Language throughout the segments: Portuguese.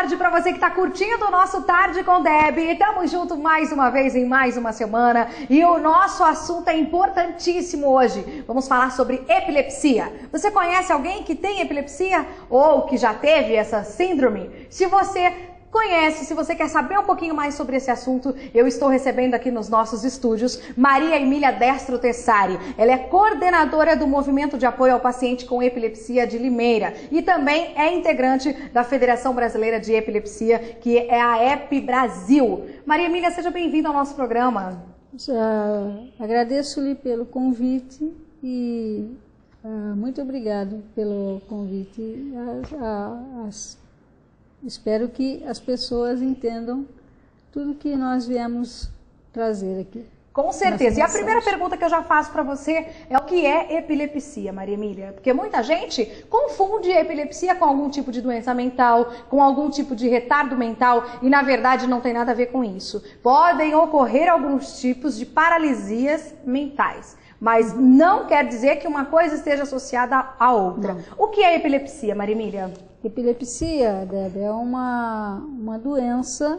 tarde para você que está curtindo o nosso Tarde com Deb. Estamos juntos mais uma vez em mais uma semana e o nosso assunto é importantíssimo hoje. Vamos falar sobre epilepsia. Você conhece alguém que tem epilepsia ou que já teve essa síndrome? Se você conhece, se você quer saber um pouquinho mais sobre esse assunto, eu estou recebendo aqui nos nossos estúdios Maria Emília Destro Tessari. Ela é coordenadora do Movimento de Apoio ao Paciente com Epilepsia de Limeira e também é integrante da Federação Brasileira de Epilepsia, que é a EP Brasil. Maria Emília, seja bem-vinda ao nosso programa. Agradeço-lhe pelo convite e muito obrigado pelo convite. Espero que as pessoas entendam tudo que nós viemos trazer aqui. Com certeza. E a primeira pergunta que eu já faço para você é o que é epilepsia, Maria Emília? Porque muita gente confunde epilepsia com algum tipo de doença mental, com algum tipo de retardo mental e na verdade não tem nada a ver com isso. Podem ocorrer alguns tipos de paralisias mentais, mas não quer dizer que uma coisa esteja associada à outra. Não. O que é epilepsia, Maria Emília? Epilepsia, Deb, é uma doença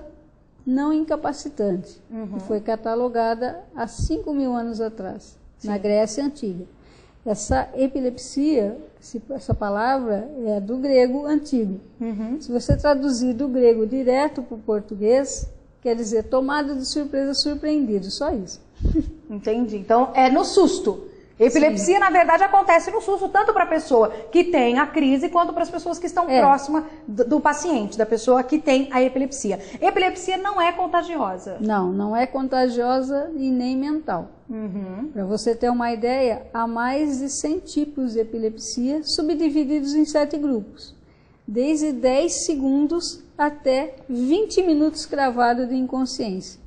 não incapacitante, que foi catalogada há 5.000 anos atrás, na Grécia Antiga. Essa epilepsia, essa palavra é do grego antigo. Se você traduzir do grego direto para o português, quer dizer tomado de surpresa, surpreendido, só isso. Entendi. Então é no susto. Epilepsia, sim, na verdade, acontece no susto, tanto para a pessoa que tem a crise, quanto para as pessoas que estão próximas do paciente, da pessoa que tem a epilepsia. Epilepsia não é contagiosa. Não é contagiosa e nem mental. Para você ter uma ideia, há mais de 100 tipos de epilepsia, subdivididos em 7 grupos. Desde 10 segundos até 20 minutos cravado de inconsciência.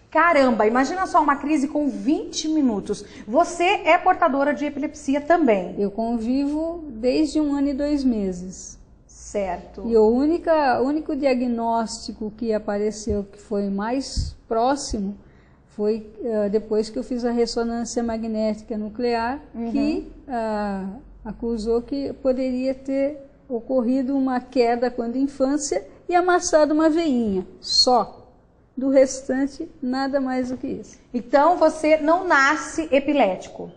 Caramba, imagina só uma crise com 20 minutos. Você é portadora de epilepsia também? Eu convivo desde 1 ano e 2 meses. Certo. E o único diagnóstico que apareceu, que foi mais próximo, foi depois que eu fiz a ressonância magnética nuclear, que acusou que poderia ter ocorrido uma queda quando infância e amassado uma veinha, só. Do restante, nada mais do que isso. Então, você não nasce epilético?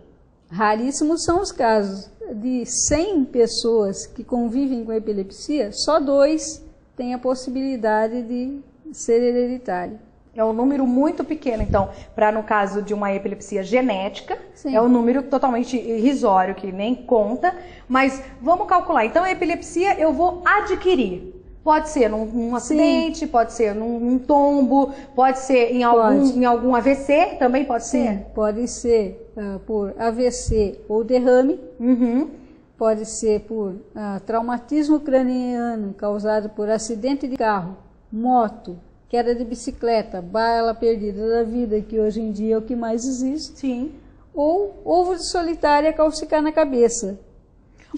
Raríssimos são os casos. De 100 pessoas que convivem com epilepsia, só 2 têm a possibilidade de ser hereditário. É um número muito pequeno, então, para no caso de uma epilepsia genética, sim, é um número totalmente irrisório, que nem conta. Mas vamos calcular. Então, a epilepsia eu vou adquirir. Pode ser num acidente, sim, pode ser num tombo, pode ser em algum AVC, também pode ser? Sim, pode ser por AVC ou derrame, pode ser por traumatismo craniano causado por acidente de carro, moto, queda de bicicleta, bala perdida da vida, que hoje em dia é o que mais existe, sim, ou ovo de solitária calcicar na cabeça.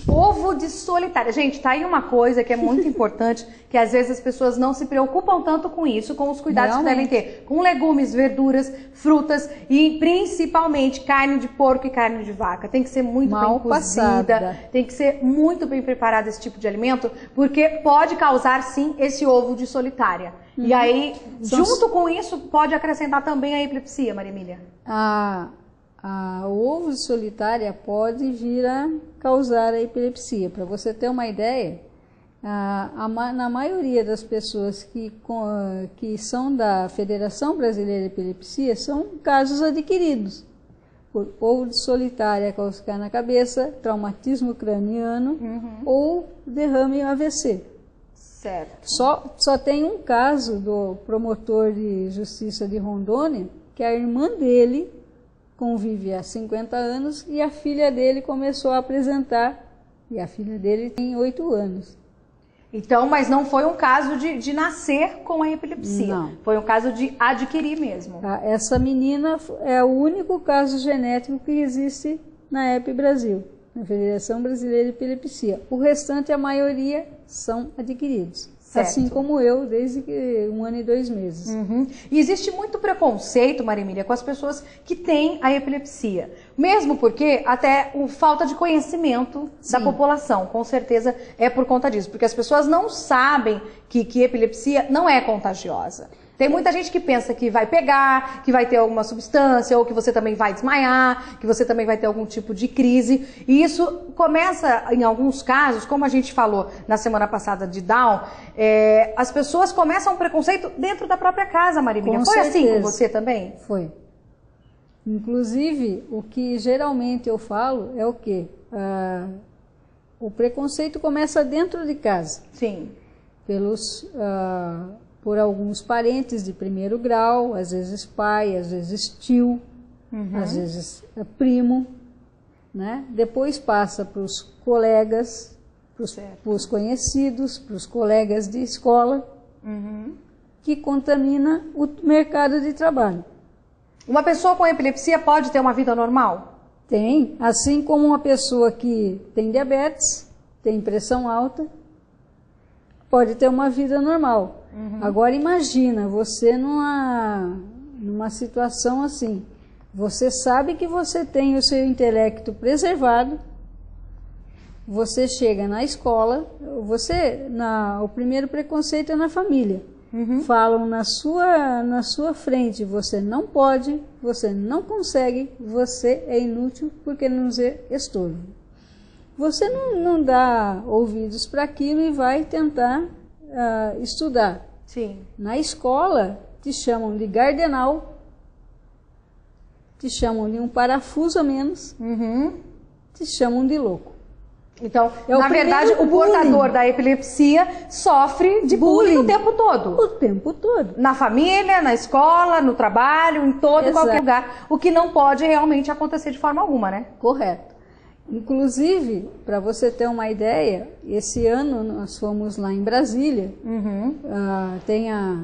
Ovo de solitária. Gente, tá aí uma coisa que é muito importante, que às vezes as pessoas não se preocupam tanto com isso, com os cuidados que devem ter. Com legumes, verduras, frutas e principalmente carne de porco e carne de vaca. Tem que ser muito bem cozida, tem que ser muito bem preparado esse tipo de alimento, porque pode causar sim esse ovo de solitária. E aí, junto com isso, pode acrescentar também a epilepsia, Maria Emília? O ovo de solitária pode vir a causar a epilepsia. Para você ter uma ideia, na maioria das pessoas que são da Federação Brasileira de Epilepsia, são casos adquiridos por ovo de solitária calcicar na cabeça, traumatismo craniano ou derrame AVC. Certo. Só tem um caso do promotor de justiça de Rondônia, que a irmã dele convive há 50 anos e a filha dele começou a apresentar, e a filha dele tem 8 anos. Então, mas não foi um caso de nascer com a epilepsia, não. Foi um caso de adquirir mesmo. Essa menina é o único caso genético que existe na EP Brasil, na Federação Brasileira de Epilepsia. O restante, a maioria, são adquiridos. assim como eu, desde que 1 ano e 2 meses. E existe muito preconceito, Marimília, com as pessoas que têm a epilepsia. Mesmo porque até falta de conhecimento da população, com certeza é por conta disso. Porque as pessoas não sabem que epilepsia não é contagiosa. Tem muita gente que pensa que vai pegar, que vai ter alguma substância, ou que você também vai desmaiar, que você também vai ter algum tipo de crise. E isso começa, em alguns casos, como a gente falou na semana passada de Down, as pessoas começam um preconceito dentro da própria casa, Marimília. Foi assim com você também? Foi. Inclusive, o que geralmente eu falo é o quê? O preconceito começa dentro de casa. Sim. Por alguns parentes de primeiro grau, às vezes pai, às vezes tio, às vezes primo, né? Depois passa para os colegas, para os conhecidos, para os colegas de escola, que contamina o mercado de trabalho. Uma pessoa com epilepsia pode ter uma vida normal? Tem, assim como uma pessoa que tem diabetes, tem pressão alta, pode ter uma vida normal. Agora imagina, você numa situação assim, você sabe que você tem o seu intelecto preservado, você chega na escola, o primeiro preconceito é na família. Falam na sua frente, você não pode, você não consegue, você é inútil porque nos é estorvo. Você não dá ouvidos para aquilo e vai tentar estudar. Sim. Na escola, te chamam de gardenal, te chamam de um parafuso a menos, te chamam de louco. Então, na verdade, o portador da epilepsia sofre de bullying o tempo todo. O tempo todo. Na família, na escola, no trabalho, em todo e qualquer lugar. O que não pode realmente acontecer de forma alguma, né? Correto. Inclusive, para você ter uma ideia, esse ano nós fomos lá em Brasília, tem a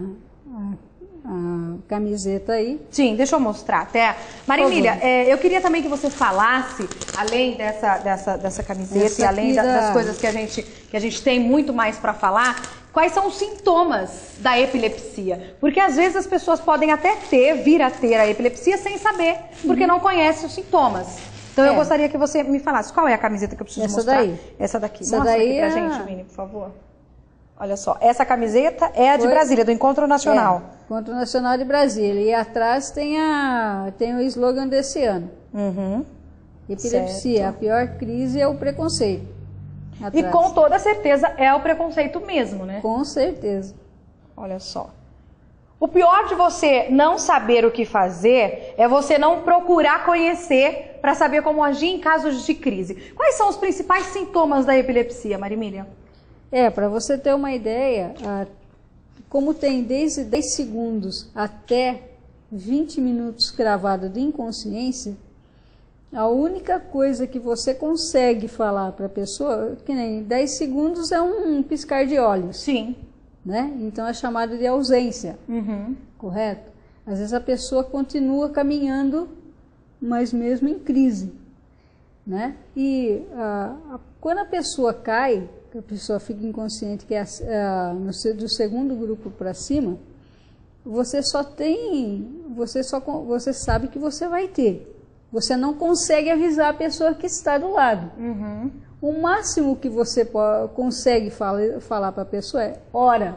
camiseta aí. Sim, deixa eu mostrar até. Marimília, eu queria também que você falasse, além dessa camiseta e além das coisas que a gente tem muito mais para falar, quais são os sintomas da epilepsia? Porque às vezes as pessoas podem até vir a ter a epilepsia sem saber, porque não conhecem os sintomas. Então eu gostaria que você me falasse qual é a camiseta que eu preciso mostrar. Daí. Essa daqui. Essa Mostra daí aqui pra gente, Vini, por favor. Olha só, essa camiseta é a de Brasília, do Encontro Nacional. Encontro Nacional de Brasília. E atrás tem o slogan desse ano. Epilepsia, certo. A pior crise é o preconceito. Atrás. E com toda certeza é o preconceito mesmo, né? Com certeza. Olha só. O pior de você não saber o que fazer é você não procurar conhecer para saber como agir em casos de crise. Quais são os principais sintomas da epilepsia, Marimília? Para você ter uma ideia, como tem desde 10 segundos até 20 minutos gravado de inconsciência, a única coisa que você consegue falar para a pessoa, que nem 10 segundos é um piscar de olhos. Sim. Né? Então é chamado de ausência, correto? Às vezes a pessoa continua caminhando, mas mesmo em crise, né? E quando a pessoa cai, a pessoa fica inconsciente, que é do segundo grupo para cima, você sabe que você vai ter. Você não consegue avisar a pessoa que está do lado. O máximo que você consegue falar para a pessoa é: ora.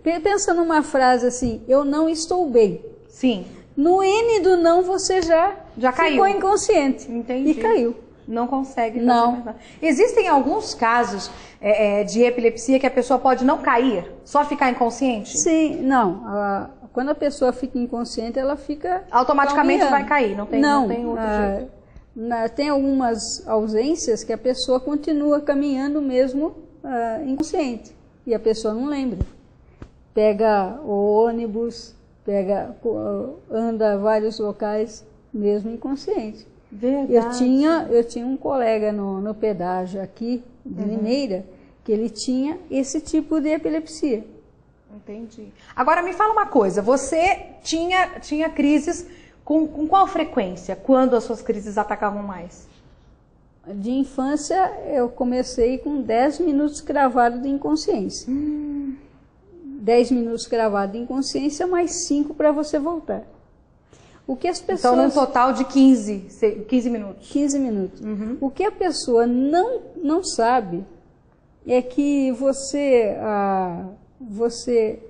Pensa numa frase assim: eu não estou bem. Sim. No N do não você já caiu. Ficou inconsciente. Entendi. E caiu. Não consegue fazer mais nada. Existem alguns casos de epilepsia que a pessoa pode não cair, só ficar inconsciente? Sim, não. Quando a pessoa fica inconsciente, ela fica... Automaticamente vai cair, não tem outro jeito. Tem algumas ausências que a pessoa continua caminhando mesmo inconsciente. E a pessoa não lembra. Pega o ônibus, anda a vários locais mesmo inconsciente. Verdade. Eu tinha um colega no pedágio aqui de Limeira, que ele tinha esse tipo de epilepsia. Entendi. Agora me fala uma coisa, você tinha crises com qual frequência? Quando as suas crises atacavam mais? De infância eu comecei com 10 minutos gravado de inconsciência. 10 minutos gravado em consciência, mais 5 para você voltar. O que as pessoas... Então, num total de 15 minutos. 15 minutos. O que a pessoa não sabe é que você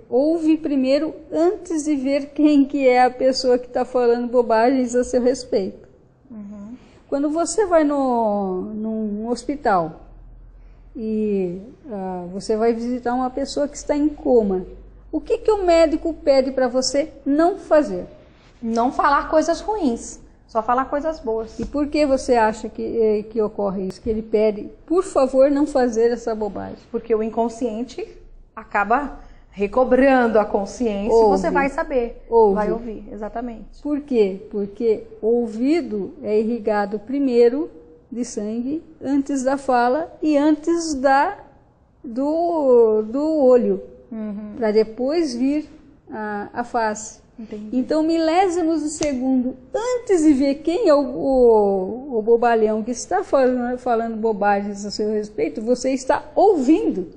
ouve primeiro antes de ver quem que é a pessoa que está falando bobagens a seu respeito. Quando você vai num hospital e você vai visitar uma pessoa que está em coma, o que o médico pede para você não fazer? Não falar coisas ruins, só falar coisas boas. E por que você acha que ocorre isso? Que ele pede, por favor, não fazer essa bobagem? Porque o inconsciente acaba recobrando a consciência e você vai saber, vai ouvir, exatamente. Por quê? Porque o ouvido é irrigado primeiro de sangue, antes da fala e antes do olho, para depois vir a face. Entendi. Então, milésimos de segundo antes de ver quem é o bobalhão que está falando bobagens a seu respeito, você está ouvindo.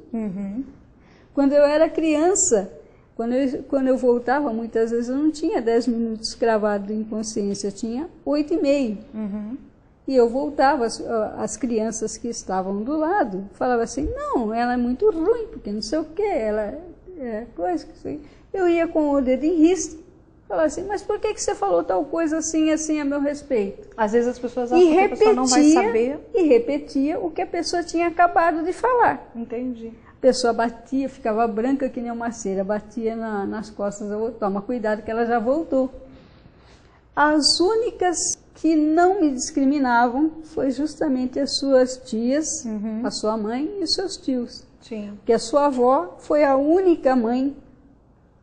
Quando eu era criança, quando eu voltava, muitas vezes eu não tinha 10 minutos gravado em consciência, eu tinha 8,5. E eu voltava, as crianças que estavam do lado falavam assim, não, ela é muito ruim, porque não sei o que, ela é coisa que sei. Eu ia com o dedo em risco, falava assim, mas por que você falou tal coisa assim, assim a meu respeito? Às vezes as pessoas acham que a pessoa não vai saber. E repetia o que a pessoa tinha acabado de falar. Entendi. A pessoa batia, ficava branca que nem uma cera, batia nas costas, eu vou toma cuidado que ela já voltou. As únicas que não me discriminavam foi justamente as suas tias, a sua mãe e os seus tios. Sim. Porque a sua avó foi a única mãe,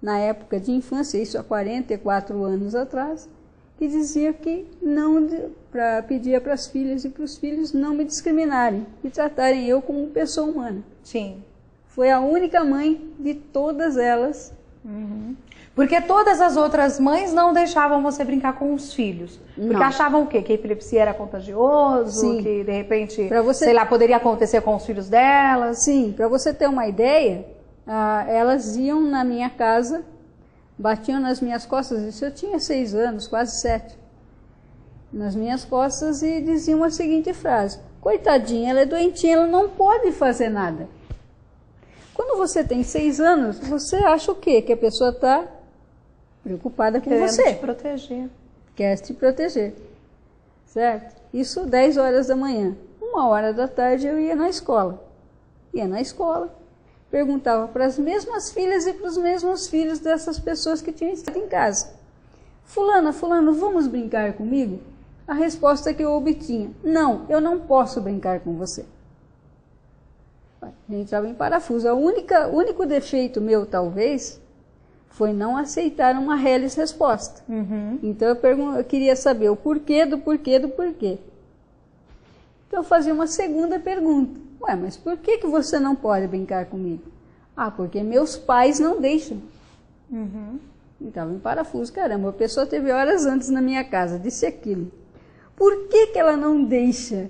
na época de infância, isso há 44 anos atrás, que dizia que pedia para as filhas e para os filhos não me discriminarem e tratarem eu como pessoa humana. Sim. Foi a única mãe de todas elas. Porque todas as outras mães não deixavam você brincar com os filhos. Porque achavam o quê? Que a epilepsia era contagioso, Sim. que de repente, sei lá, poderia acontecer com os filhos delas. Sim, para você ter uma ideia, elas iam na minha casa, batiam nas minhas costas, isso eu tinha 6 anos, quase 7, nas minhas costas e diziam a seguinte frase, coitadinha, ela é doentinha, ela não pode fazer nada. Quando você tem 6 anos, você acha o quê? Que a pessoa está preocupada com você. Quer te proteger. Quer te proteger, certo? Isso 10 horas da manhã. 1h da tarde eu ia na escola. Perguntava para as mesmas filhas e para os mesmos filhos dessas pessoas que tinham estado em casa. Fulano, vamos brincar comigo? A resposta que eu obtinha, não, eu não posso brincar com você. A gente entrava em parafuso. O único defeito meu, talvez, foi não aceitar uma reles resposta. Então eu queria saber o porquê do porquê do porquê. Então eu fazia uma segunda pergunta. Ué, mas por que você não pode brincar comigo? Ah, porque meus pais não deixam. Então em parafuso, caramba, a pessoa teve horas antes na minha casa, disse aquilo. Por que ela não deixa?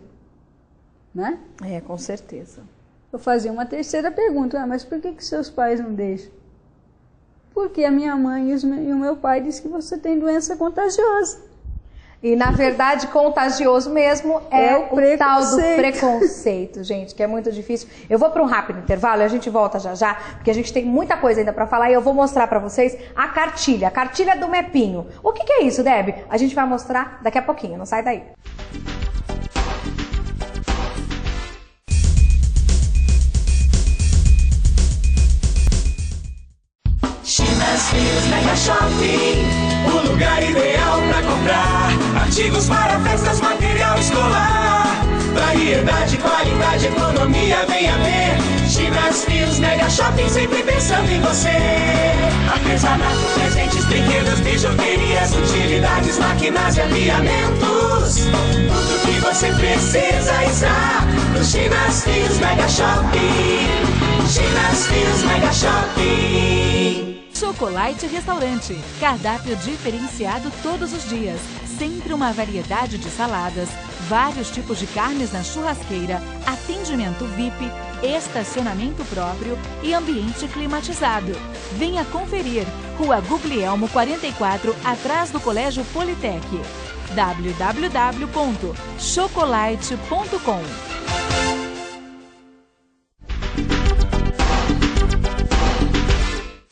Né? É, com certeza. Eu fazia uma terceira pergunta, mas por que seus pais não deixam? Porque a minha mãe e o meu pai dizem que você tem doença contagiosa. E, na verdade, contagioso mesmo é o tal do preconceito, gente, que é muito difícil. Eu vou para um rápido intervalo e a gente volta já, porque a gente tem muita coisa ainda para falar e eu vou mostrar para vocês a cartilha do MEPinho. O que é isso, Deb? A gente vai mostrar daqui a pouquinho, não sai daí. Chinas Frios Mega Shopping, o lugar ideal para comprar artigos para festas, material escolar. Variedade, qualidade, economia, venha ver. Chinas Frios Mega Shopping, sempre pensando em você. Artesanato, presentes, brinquedos, bijuterias, utilidades, máquinas e aviamentos. Tudo que você precisa está no Chinas Frios Mega Shopping. Chinas Frios Mega Shopping. Chocolate Restaurante. Cardápio diferenciado todos os dias. Sempre uma variedade de saladas, vários tipos de carnes na churrasqueira, atendimento VIP, estacionamento próprio e ambiente climatizado. Venha conferir. Rua Guglielmo 44, atrás do Colégio Politec. www.chocolate.com.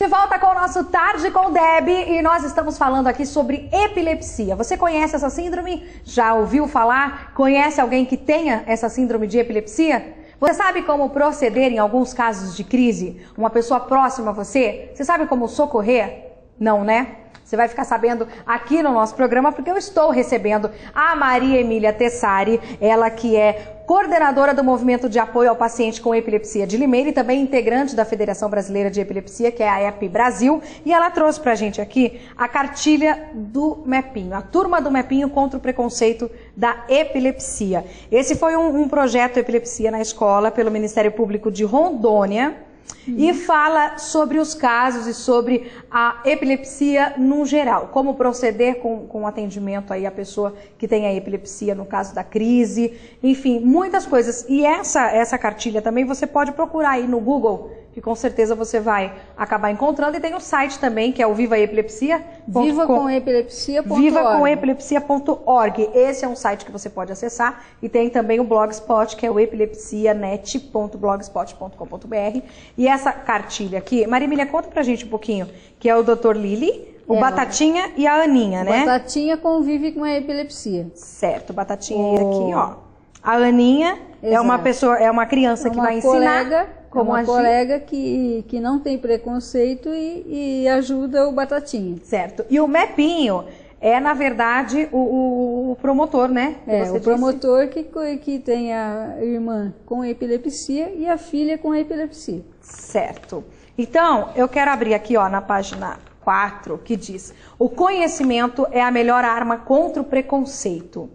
De volta com o nosso Tarde com Deb e nós estamos falando aqui sobre epilepsia. Você conhece essa síndrome? Já ouviu falar? Conhece alguém que tenha essa síndrome de epilepsia? Você sabe como proceder em alguns casos de crise? Uma pessoa próxima a você? Você sabe como socorrer? Não, né? Você vai ficar sabendo aqui no nosso programa porque eu estou recebendo a Maria Emília Tessari, ela que é coordenadora do Movimento de Apoio ao Paciente com Epilepsia de Limeira e também integrante da Federação Brasileira de Epilepsia, que é a EP Brasil, e ela trouxe pra gente aqui a cartilha do MEPinho, a turma do MEPinho contra o preconceito da epilepsia. Esse foi um projeto Epilepsia na Escola pelo Ministério Público de Rondônia, e fala sobre os casos e sobre a epilepsia no geral, como proceder com atendimento aí à pessoa que tem a epilepsia no caso da crise, enfim, muitas coisas. E essa cartilha também você pode procurar aí no Google, que com certeza você vai acabar encontrando, e tem o site também, que é o vivaepilepsia.com. vivacomepilepsia.org. Esse é um site que você pode acessar, e tem também o Blogspot, que é o epilepsianet.blogspot.com.br. E essa cartilha aqui, Maria Emília, conta pra gente um pouquinho, que é o Dr. Lili, o Batatinha e a Aninha, né? Batatinha convive com a epilepsia. Certo, Batatinha aqui, ó. A Aninha é uma pessoa, é uma criança que vai ensinar como agir. Uma colega que não tem preconceito e ajuda o Batatinha. Certo. E o MEPinho é, na verdade, o promotor, né? Promotor que tem a irmã com epilepsia e a filha com epilepsia. Certo. Então, eu quero abrir aqui, ó, na página 4, que diz: o conhecimento é a melhor arma contra o preconceito.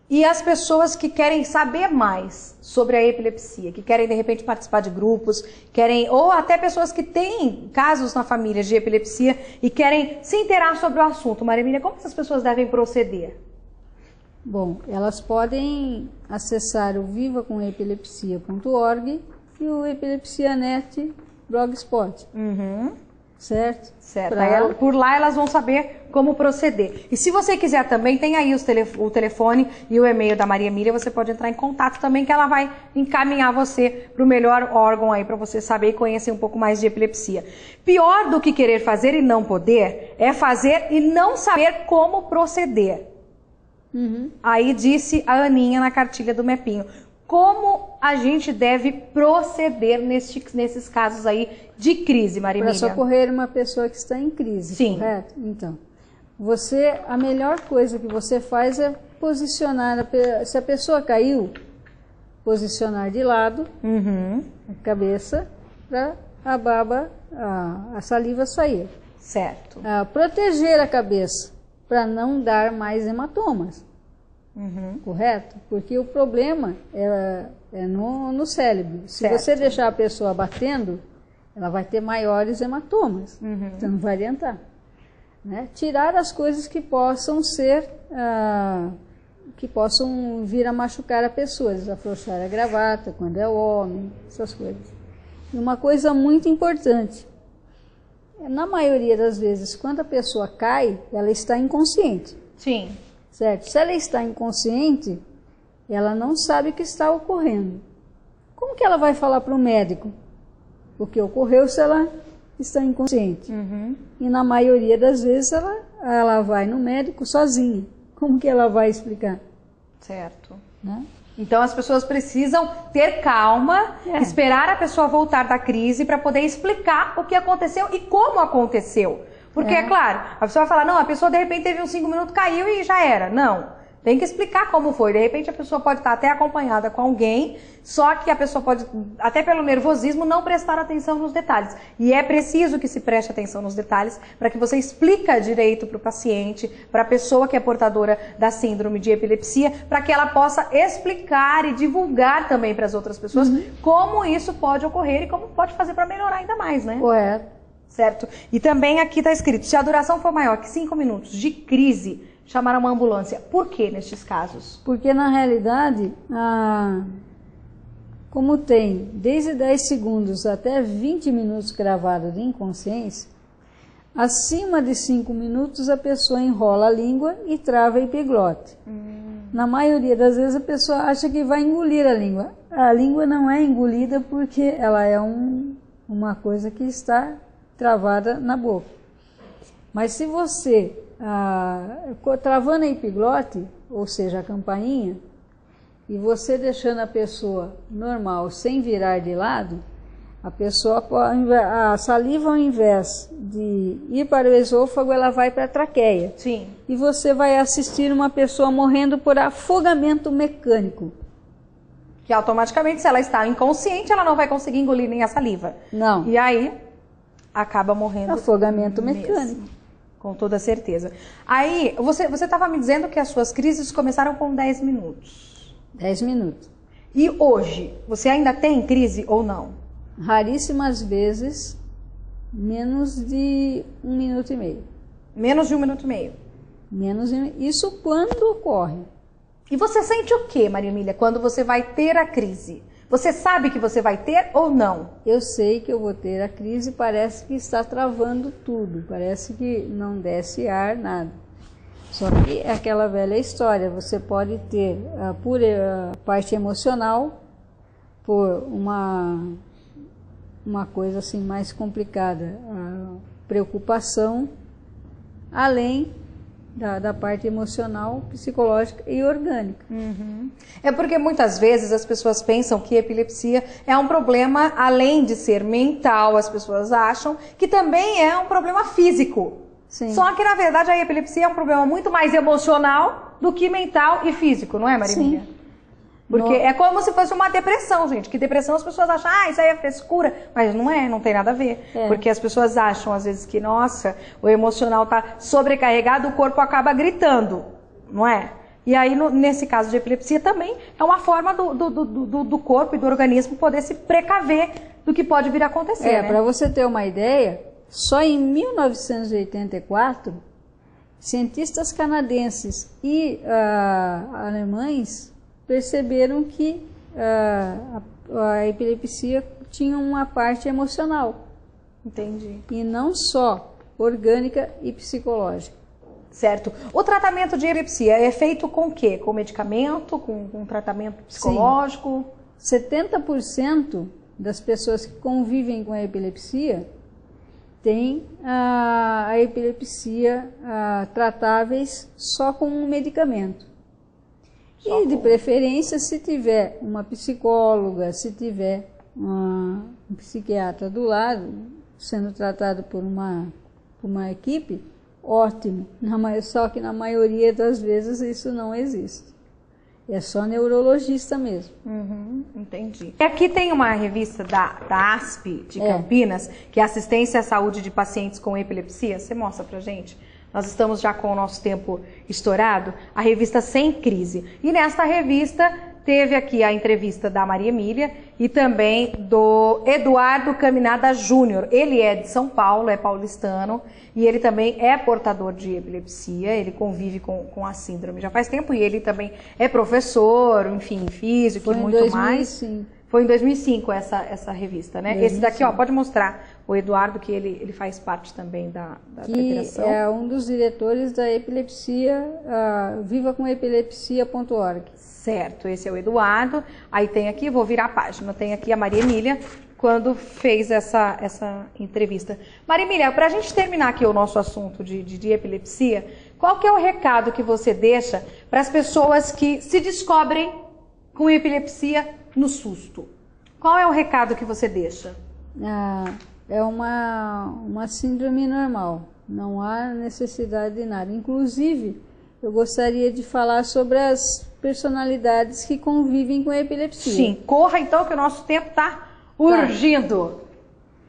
E as pessoas que querem saber mais sobre a epilepsia, que querem de repente participar de grupos, ou até pessoas que têm casos na família de epilepsia e querem se inteirar sobre o assunto. Maria Emília, como essas pessoas devem proceder? Bom, elas podem acessar o vivacomepilepsia.org e o Epilepsianet Blogspot. Certo? Certo. Por lá elas vão saber como proceder. E se você quiser também, tem aí o telefone e o e-mail da Maria Emília, você pode entrar em contato também, que ela vai encaminhar você para o melhor órgão aí, para você saber e conhecer um pouco mais de epilepsia. Pior do que querer fazer e não poder, é fazer e não saber como proceder. Aí disse a Aninha na cartilha do MEPinho. Como a gente deve proceder nesses casos aí de crise, Maria Emília? Para socorrer uma pessoa que está em crise, sim, correto? Então, a melhor coisa que você faz é posicionar, se a pessoa caiu, posicionar de lado a cabeça para a baba, a saliva sair. Certo. Proteger a cabeça para não dar mais hematomas. Correto? Porque o problema é no cérebro. Se você deixar a pessoa batendo, ela vai ter maiores hematomas. Então não vai adiantar. Né? Tirar as coisas que possam que possam vir a machucar a pessoa, desafrouxar a gravata quando é homem, essas coisas. E uma coisa muito importante, na maioria das vezes, quando a pessoa cai, ela está inconsciente. Sim. Certo? Se ela está inconsciente, ela não sabe o que está ocorrendo. Como que ela vai falar para o médico o que ocorreu se ela está inconsciente? E na maioria das vezes ela vai no médico sozinha. Como que ela vai explicar? Certo. Né? Então as pessoas precisam ter calma, esperar a pessoa voltar da crise para poder explicar o que aconteceu e como aconteceu. Porque, é claro, a pessoa vai falar, não, a pessoa de repente teve uns 5 minutos, caiu e já era. Não, tem que explicar como foi. De repente a pessoa pode estar até acompanhada com alguém, só que a pessoa pode, até pelo nervosismo, não prestar atenção nos detalhes. E é preciso que se preste atenção nos detalhes para que você explique direito para o paciente, para a pessoa que é portadora da síndrome de epilepsia, para que ela possa explicar e divulgar também para as outras pessoas como isso pode ocorrer e como pode fazer para melhorar ainda mais, né? Correto. Certo? E também aqui está escrito, se a duração for maior que 5 minutos de crise, chamar uma ambulância. Por que nestes casos? Porque na realidade, como tem desde 10 segundos até 20 minutos gravado de inconsciência, acima de 5 minutos a pessoa enrola a língua e trava a epiglote. Na maioria das vezes a pessoa acha que vai engolir a língua. A língua não é engolida porque ela é uma coisa que está travada na boca. Mas se você, travando a epiglote, ou seja, a campainha, e você deixando a pessoa normal, sem virar de lado, a pessoa, a saliva, ao invés de ir para o esôfago, ela vai para a traqueia. Sim. E você vai assistir uma pessoa morrendo por afogamento mecânico. Que automaticamente, se ela está inconsciente, ela não vai conseguir engolir nem a saliva. Não. E aí, acaba morrendo. Afogamento mesmo, mecânico. com toda certeza. Aí, você estava me dizendo que as suas crises começaram com 10 minutos. 10 minutos. E hoje, você ainda tem crise ou não? Raríssimas vezes, menos de 1 minuto e meio. Menos de 1 minuto e meio. Isso quando ocorre. E você sente o que, Maria Emília, quando você vai ter a crise? Você sabe que você vai ter ou não? Eu sei que eu vou ter a crise, parece que está travando tudo, parece que não desce ar, nada. Só que é aquela velha história, você pode ter por parte emocional, por uma coisa assim mais complicada, a preocupação, além da parte emocional, psicológica e orgânica. É porque muitas vezes as pessoas pensam que epilepsia é um problema, além de ser mental, as pessoas acham que também é um problema físico. Sim. Só que, na verdade, a epilepsia é um problema muito mais emocional do que mental e físico, não é, Maria Emília? Sim. Porque é como se fosse uma depressão, gente. Que depressão as pessoas acham, isso aí é frescura. Mas não é, não tem nada a ver. Porque as pessoas acham, às vezes, que, nossa, o emocional está sobrecarregado, o corpo acaba gritando, não é? E aí, nesse caso de epilepsia, também é uma forma do corpo e do organismo poder se precaver do que pode vir a acontecer, né? Para você ter uma ideia, só em 1984, cientistas canadenses e alemães perceberam que a epilepsia tinha uma parte emocional. Entendi. E não só orgânica e psicológica. Certo. O tratamento de epilepsia é feito com o quê? Com medicamento? Com tratamento psicológico? Sim. 70% das pessoas que convivem com a epilepsia têm a epilepsia tratáveis só com um medicamento. E de preferência, se tiver uma psicóloga, se tiver um psiquiatra do lado, sendo tratado por uma equipe, ótimo. Só que na maioria das vezes isso não existe. É só neurologista mesmo. Entendi. E aqui tem uma revista da ASP de Campinas, que é Assistência à Saúde de Pacientes com Epilepsia. Você mostra pra gente? Nós estamos já com o nosso tempo estourado, a revista Sem Crise. E nesta revista teve aqui a entrevista da Maria Emília e também do Eduardo Caminada Júnior. Ele é de São Paulo, é paulistano, e ele também é portador de epilepsia, ele convive com a síndrome já faz tempo, e ele também é professor, enfim, físico e muito mais. Foi em 2005 essa revista, né? 2005. Esse daqui, pode mostrar o Eduardo, que ele faz parte também da federação. É um dos diretores da epilepsia, vivacomepilepsia.org. Certo, esse é o Eduardo. Aí tem aqui, vou virar a página, tem aqui a Maria Emília, quando fez essa entrevista. Maria Emília, para a gente terminar aqui o nosso assunto de epilepsia, qual que é o recado que você deixa para as pessoas que se descobrem com epilepsia no susto? Qual é o recado que você deixa? É uma síndrome normal, não há necessidade de nada. Inclusive, eu gostaria de falar sobre as personalidades que convivem com a epilepsia. Sim, corra então que o nosso tempo está urgindo.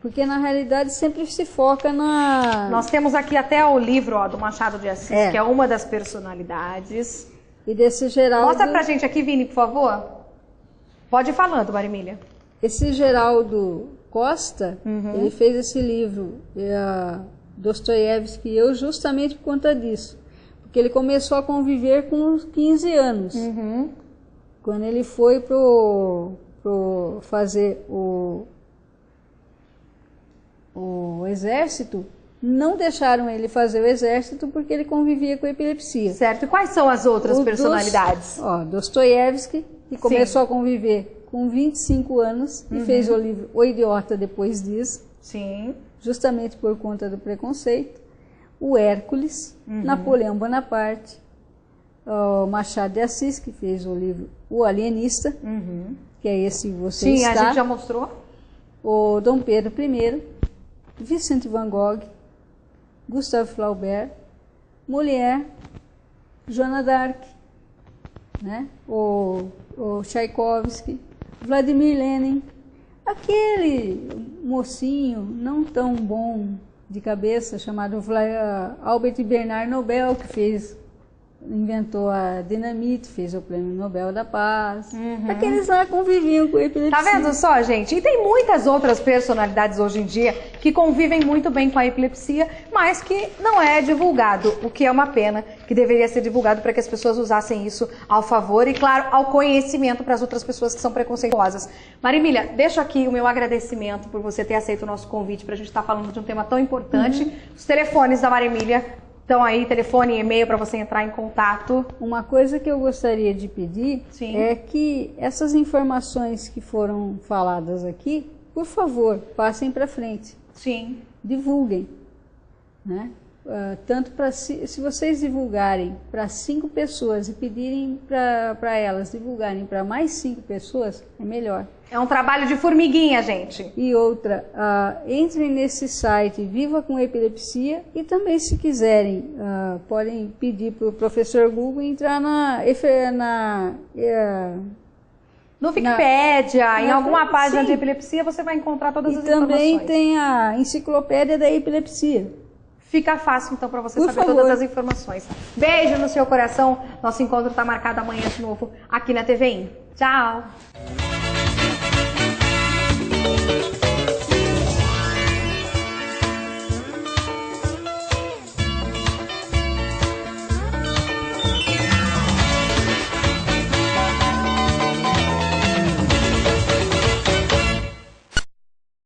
Porque na realidade sempre se foca na... Nós temos aqui até o livro do Machado de Assis, que é uma das personalidades. E desse Geraldo... Mostra pra gente aqui, Vini, por favor. Pode ir falando, Maria Emília. Esse Geraldo Costa, ele fez esse livro, Dostoiévski, justamente por conta disso. Porque ele começou a conviver com uns 15 anos. Quando ele foi fazer o exército, não deixaram ele fazer o exército porque ele convivia com epilepsia. Certo. E quais são as outras personalidades? Dostoiévski, que começou a conviver com 25 anos e fez o livro O Idiota depois disso. Sim. Justamente por conta do preconceito. O Hércules, Napoleão Bonaparte, o Machado de Assis, que fez o livro O Alienista, que é esse que você está. Sim, a gente já mostrou. O Dom Pedro I, Vicente Van Gogh, Gustave Flaubert, Molière, Joana d'Arc, né? o Tchaikovsky, Vladimir Lenin, aquele mocinho não tão bom de cabeça chamado Albert Bernard Nobel, que inventou a dinamite, fez o Prêmio Nobel da Paz. Aqueles lá conviviam com epilepsia. Tá vendo só, gente? E tem muitas outras personalidades hoje em dia que convivem muito bem com a epilepsia, mas que não é divulgado, o que é uma pena, que deveria ser divulgado para que as pessoas usassem isso ao favor e, claro, ao conhecimento para as outras pessoas que são preconceituosas. Marimília, deixo aqui o meu agradecimento por você ter aceito o nosso convite para a gente estar falando de um tema tão importante. Os telefones da Marimília estão aí, telefone e e-mail para você entrar em contato. Uma coisa que eu gostaria de pedir é que essas informações que foram faladas aqui, por favor, passem para frente. Sim. Divulguem, né? Tanto se vocês divulgarem para 5 pessoas e pedirem para elas divulgarem para mais 5 pessoas, é melhor. É um trabalho de formiguinha, gente. E outra, entrem nesse site Viva com Epilepsia e também, se quiserem, podem pedir para o professor Google entrar no Wikipédia, em alguma página de epilepsia, você vai encontrar todas as informações. E também tem a enciclopédia da epilepsia. Fica fácil, então, para você saber todas as informações. Beijo no seu coração. Nosso encontro está marcado amanhã de novo aqui na TVI. Tchau!